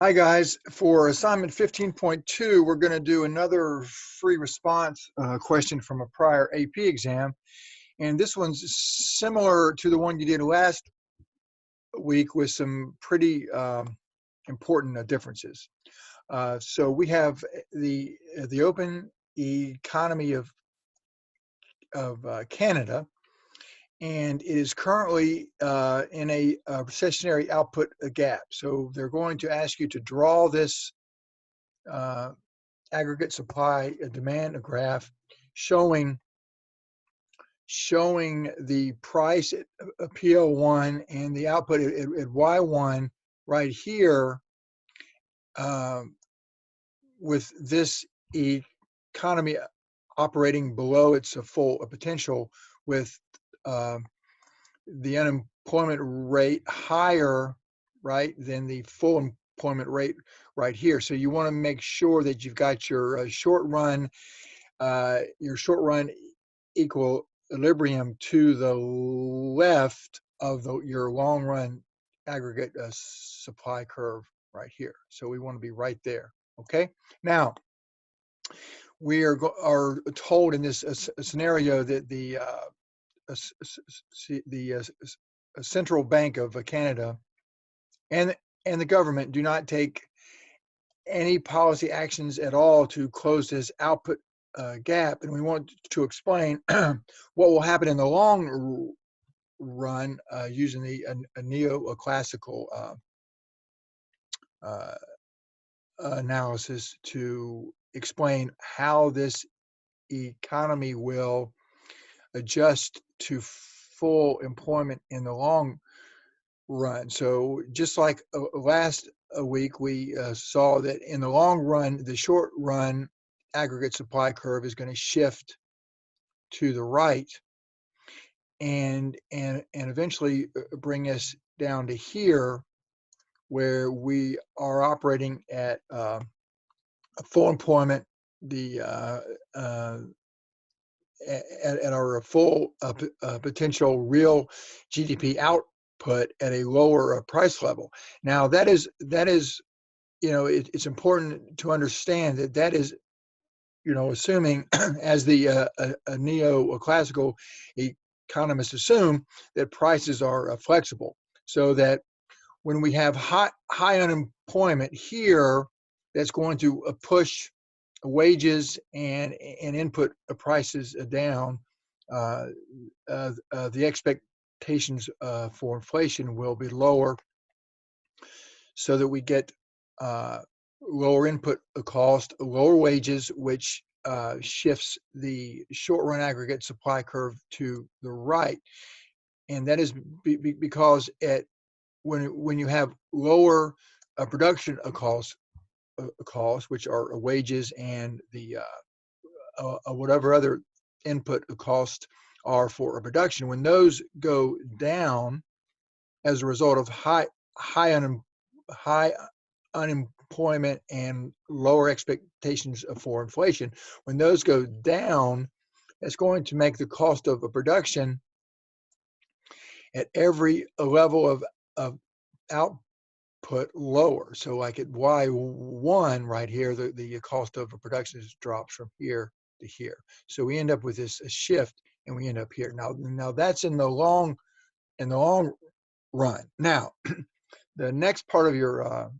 Hi guys, for assignment 15.2, we're going to do another free response question from a prior AP exam. And this one's similar to the one you did last week with some pretty important differences. So we have the open economy of Canada, and it is currently in a recessionary output gap. So they're going to ask you to draw this uh, aggregate supply demand graph showing the price at PL1 and the output at Y1 right here, with this economy operating below its full potential, with uh, the unemployment rate higher, right, than the full employment rate right here. So you want to make sure that you've got your short run equilibrium to the left of your long run aggregate supply curve right here. So we want to be right there. Okay. Now we are told in this scenario that the Central Bank of Canada and the government do not take any policy actions at all to close this output gap, and we want to explain what will happen in the long run using the neoclassical uh, analysis to explain how this economy will adjust to full employment in the long run. So just like last week, we saw that in the long run, the short run aggregate supply curve is going to shift to the right and eventually bring us down to here, where we are operating at full employment, the at our full potential real GDP output at a lower price level. Now that is it's important to understand that is assuming as the neoclassical economists assume, that prices are flexible, so that when we have high unemployment here, that's going to push wages and input prices down. The expectations for inflation will be lower, so that we get lower input cost, lower wages, which shifts the short run aggregate supply curve to the right. And that is because when you have lower production costs, which are wages and the whatever other input costs are for a production, when those go down as a result of high unemployment and lower expectations for inflation, when those go down, it's going to make the cost of a production at every level of output lower. So like at Y1 right here, the cost of a production drops from here to here. So we end up with this shift, and we end up here. Now that's in the long run. Now, the next part of your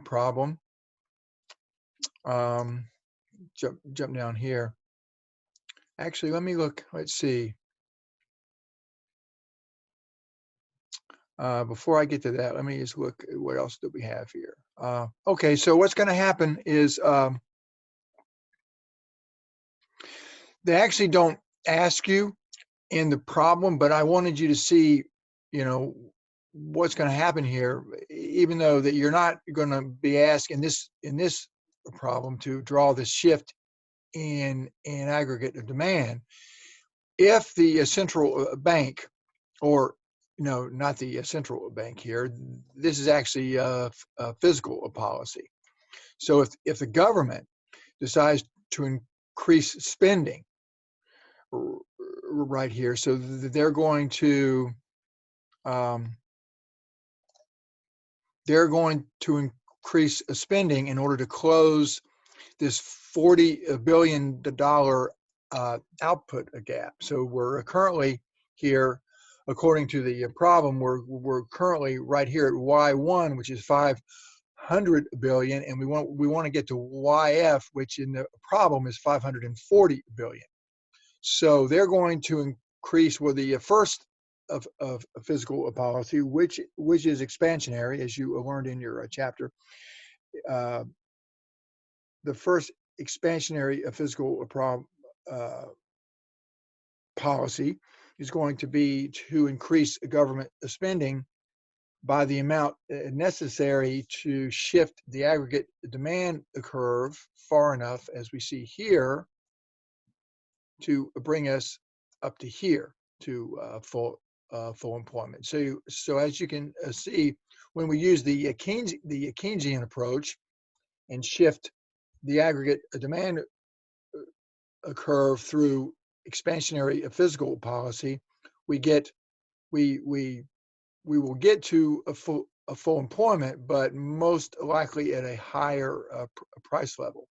problem, jump down here. Actually, let me look. Let's see. Before I get to that, let me just look at what else do we have here. Okay, so what's going to happen is they actually don't ask you in the problem, but I wanted you to see, what's going to happen here, even though that you're not going to be asked in this problem to draw the shift in aggregate of demand. If the central bank, or no, not the central bank here, this is actually a fiscal policy. So if the government decides to increase spending right here, so they're going to they're going to increase spending in order to close this $40 billion output gap. So we're currently here, according to the problem, we're currently right here at Y1, which is 500 billion, and we want to get to YF, which in the problem is 540 billion. So they're going to increase with the first of fiscal policy, which is expansionary, as you learned in your chapter. The first expansionary fiscal policy is going to be to increase government spending by the amount necessary to shift the aggregate demand curve far enough, as we see here, to bring us up to here to full employment. So as you can see, when we use the Keynesian approach and shift the aggregate demand curve through expansionary fiscal policy, we will get to a full employment, but most likely at a higher price level.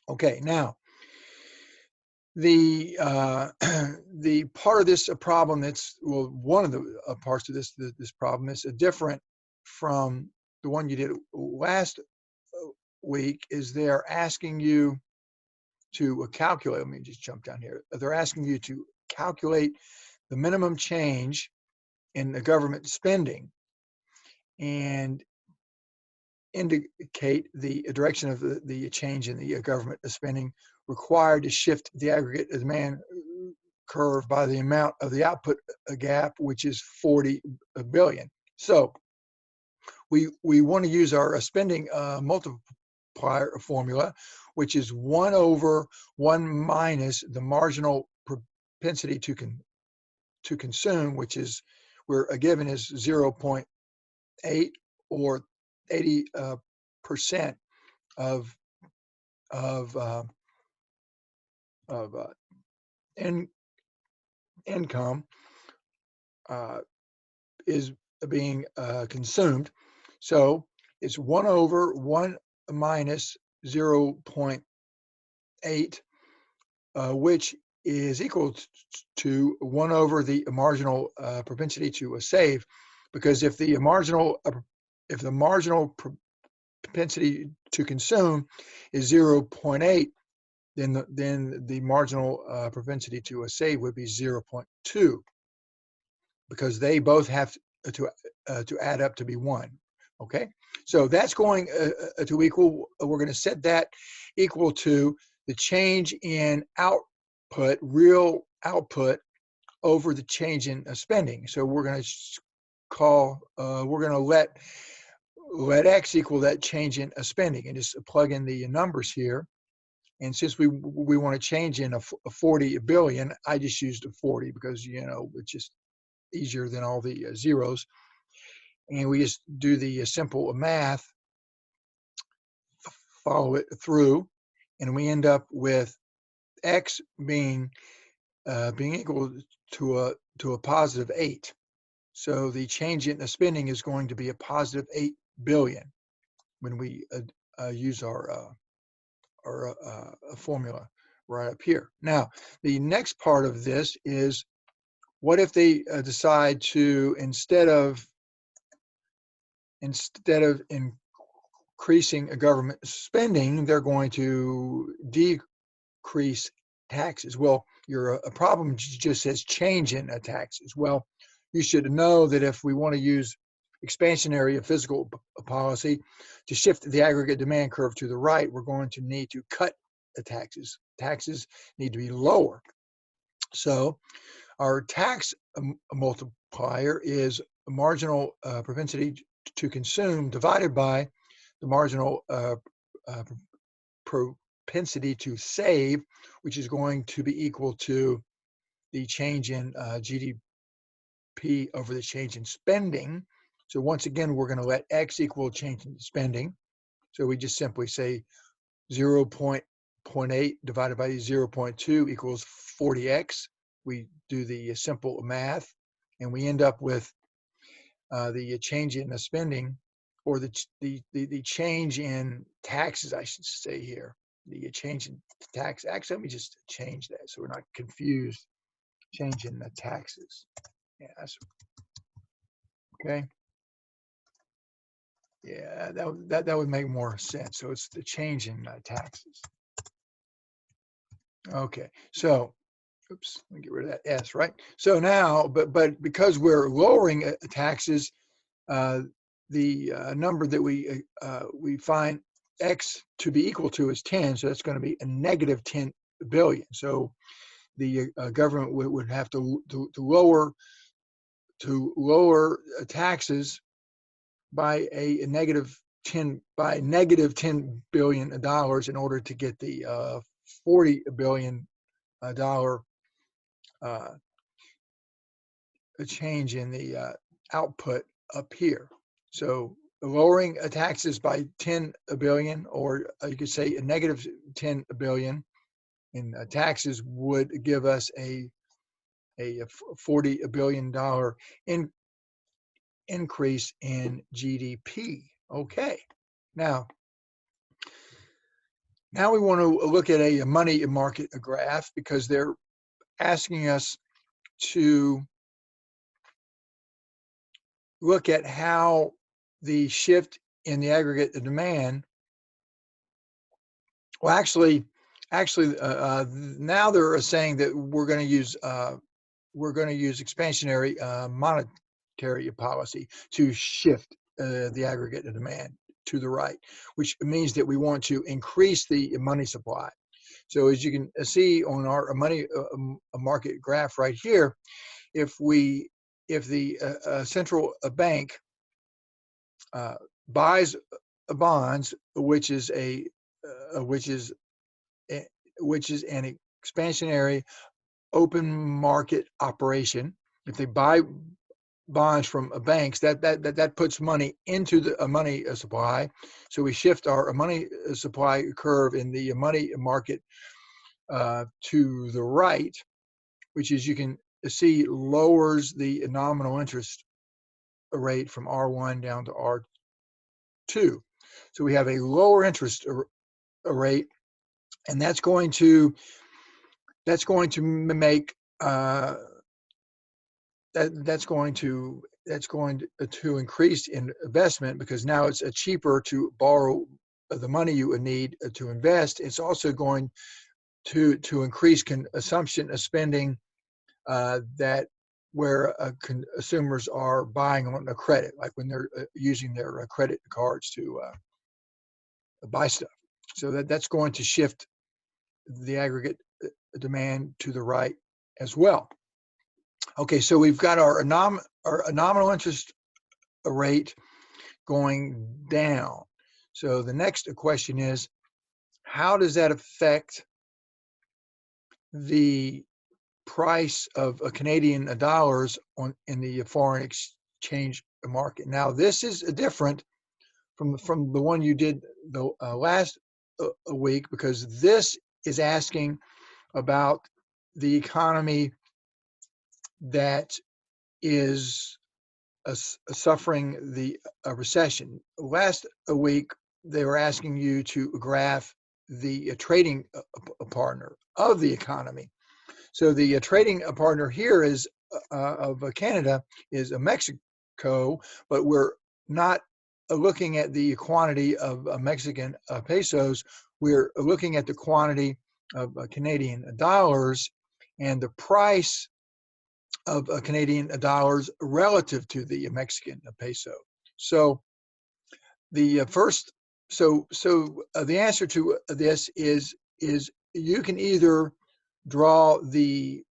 Okay, now the the part of this problem that's, well, one of the parts of this problem is different from the one you did last week, is they're asking you to calculate. Let me just jump down here. They're asking you to calculate the minimum change in the government spending and indicate the direction of the change in the government spending required to shift the aggregate demand curve by the amount of the output gap, which is 40 billion. So we want to use our spending multiplier formula, which is 1 over 1 minus the marginal propensity to consume, which is, we're given is 0.8 or 80% of income is being consumed. So it's 1 over 1 minus 0.8, which is equal to 1 over the marginal propensity to save, because if the marginal propensity to consume is 0.8, then the marginal propensity to save would be 0.2, because they both have to add up to be 1. Okay, so that's going to equal, we're going to set that equal to the change in output, real output, over the change in spending. So we're going to let X equal that change in spending, and just plug in the numbers here. And since we want to change in a 40 billion, I just used a 40 because, it's just easier than all the zeros. And we just do the simple math, follow it through, and we end up with X being equal to a positive 8. So the change in the spending is going to be a positive 8 billion when we use our formula right up here. Now, the next part of this is, what if they decide to, instead of increasing government spending, they're going to decrease taxes? Well, your problem just says change in taxes. Well, you should know that if we want to use expansionary fiscal policy to shift the aggregate demand curve to the right, we're going to need to cut the taxes. Taxes need to be lower. So our tax multiplier is marginal propensity to consume divided by the marginal propensity to save, which is going to be equal to the change in GDP over the change in spending. So once again, we're going to let X equal change in spending. So we just simply say 0.8 divided by 0.2 equals 40X. We do the simple math, and we end up with the change in the spending or the change in taxes, I should say here, the change in tax. Actually, let me just change that so we're not confused. Change in the taxes. Yeah, that's okay. Yeah, that would make more sense. So it's the change in taxes. Okay, so oops, let me get rid of that S, right? So now, but because we're lowering taxes, uh, the number that we find X to be equal to is 10, so that's going to be a negative 10 billion. So the government would have to lower taxes by a negative 10 billion dollars in order to get the $40 billion dollar a change in the output up here. So lowering taxes by 10 billion, or you could say a negative 10 billion in taxes, would give us a $40 billion increase in GDP. Okay, now we want to look at a money market graph, because they're asking us to look at how the shift in the aggregate demand. Well, actually, now they're saying that we're going to use expansionary monetary policy to shift the aggregate demand to the right, which means that we want to increase the money supply. So as you can see on our money market graph right here, if the central bank buys bonds, which is an expansionary open market operation. If they buy bonds from banks, that puts money into the money supply. So we shift our money supply curve in the money market to the right, which, as you can see, lowers the nominal interest rate from R1 down to R2. So we have a lower interest rate, and that's going to make that's going to increase in investment, because now it's cheaper to borrow the money you would need to invest. It's also going to increase consumption of spending, that where consumers are buying on a credit, like when they're using their credit cards to buy stuff. So that's going to shift the aggregate demand to the right as well. Okay, so we've got our nominal interest rate going down. So the next question is, how does that affect the price of Canadian dollars in the foreign exchange market? Now, this is different from the one you did the last week, because this is asking about the economy that is suffering a recession. Last week, they were asking you to graph the trading partner of the economy. So the trading partner here is of Canada is Mexico, but we're not looking at the quantity of Mexican pesos. We're looking at the quantity of Canadian dollars and the price of Canadian dollars relative to the Mexican peso. So the the answer to this is you can either draw the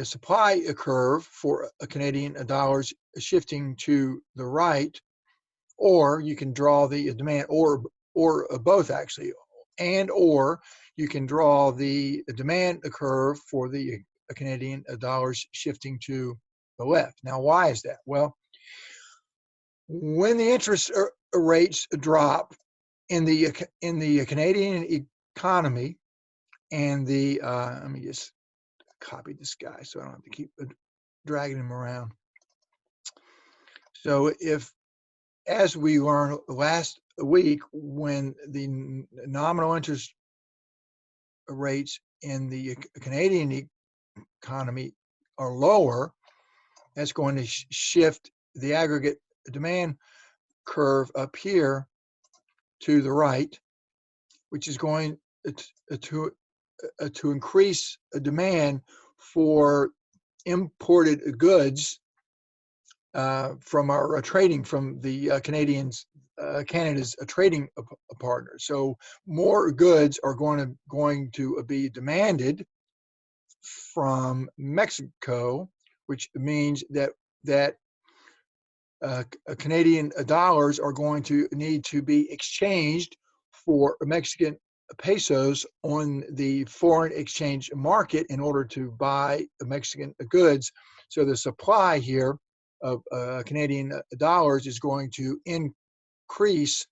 supply curve for Canadian dollars shifting to the right, or you can draw the demand, or both actually, or you can draw the demand curve for the Canadian dollars shifting to the left. Now, why is that? Well, when the interest rates drop in the Canadian economy, and the let me just copy this guy so I don't have to keep dragging him around. So if as we learned last week, when the nominal interest rates in the Canadian economy are lower, that's going to shift the aggregate demand curve up here to the right, which is going to increase a demand for imported goods from our trading, from the Canada's trading partners. So more goods are going to be demanded from Mexico, which means that Canadian dollars are going to need to be exchanged for Mexican pesos on the foreign exchange market in order to buy Mexican goods. So the supply here of Canadian dollars is going to increase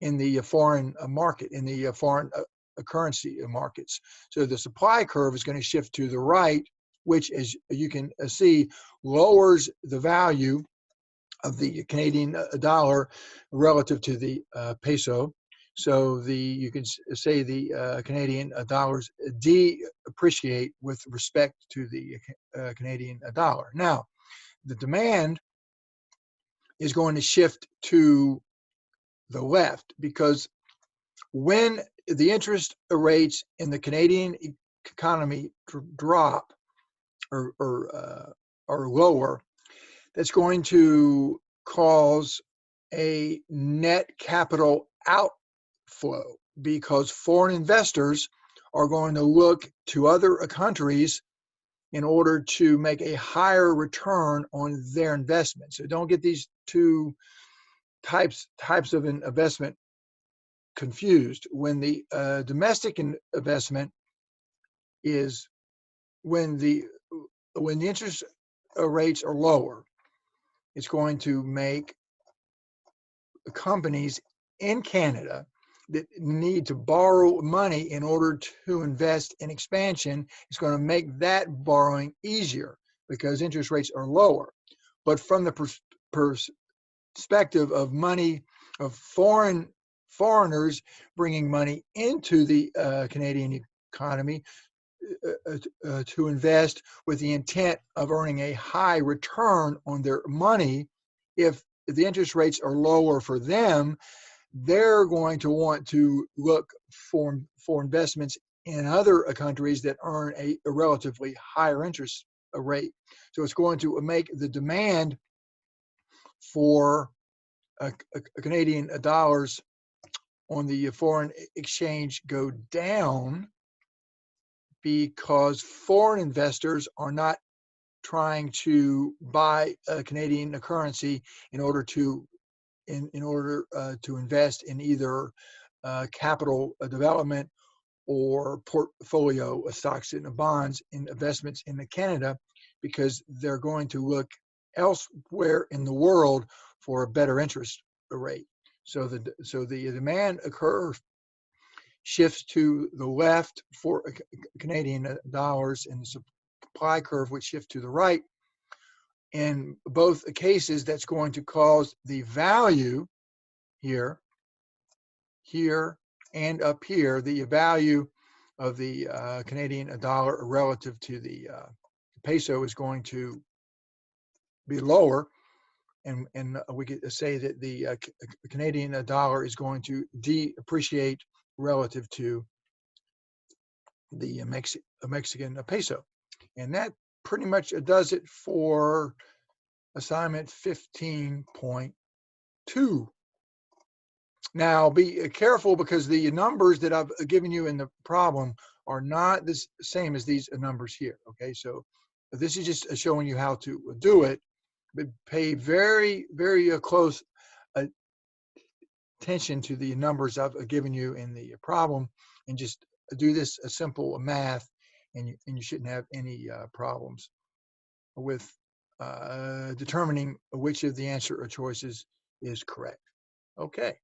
in the foreign market, in the foreign currency markets. So the supply curve is going to shift to the right, which, as you can see, lowers the value of the Canadian dollar relative to the peso. So you can say the Canadian dollars depreciate with respect to the Canadian dollar. Now, the demand is going to shift to the left, because when the interest rates in the Canadian economy drop or are lower, that's going to cause a net capital outflow, because foreign investors are going to look to other countries in order to make a higher return on their investment. So don't get these two types of investment confused. When the domestic investment is when the interest rates are lower, it's going to make companies in Canada that need to borrow money in order to invest in expansion. It's going to make that borrowing easier because interest rates are lower. But from the perspective of money, of foreigners bringing money into the Canadian economy to invest with the intent of earning a high return on their money, if the interest rates are lower for them, they're going to want to look for investments in other countries that earn a relatively higher interest rate. So it's going to make the demand for Canadian dollars on the foreign exchange go down, because foreign investors are not trying to buy a Canadian currency in order to invest in either capital development or portfolio stocks and bonds in investments in Canada, because they're going to look elsewhere in the world for a better interest rate. So the demand curve shifts to the left for Canadian dollars, and the supply curve would shift to the right. In both cases, that's going to cause the value here, and up here, the value of the Canadian dollar relative to the peso is going to be lower. And we could say that the Canadian dollar is going to depreciate relative to the Mexican peso. And that pretty much does it for assignment 15.2. Now be careful, because the numbers that I've given you in the problem are not the same as these numbers here. Okay, so this is just showing you how to do it, but pay very, very close attention to the numbers I've given you in the problem, and just do this a simple math, and you shouldn't have any problems with determining which of the answer choices is correct. Okay.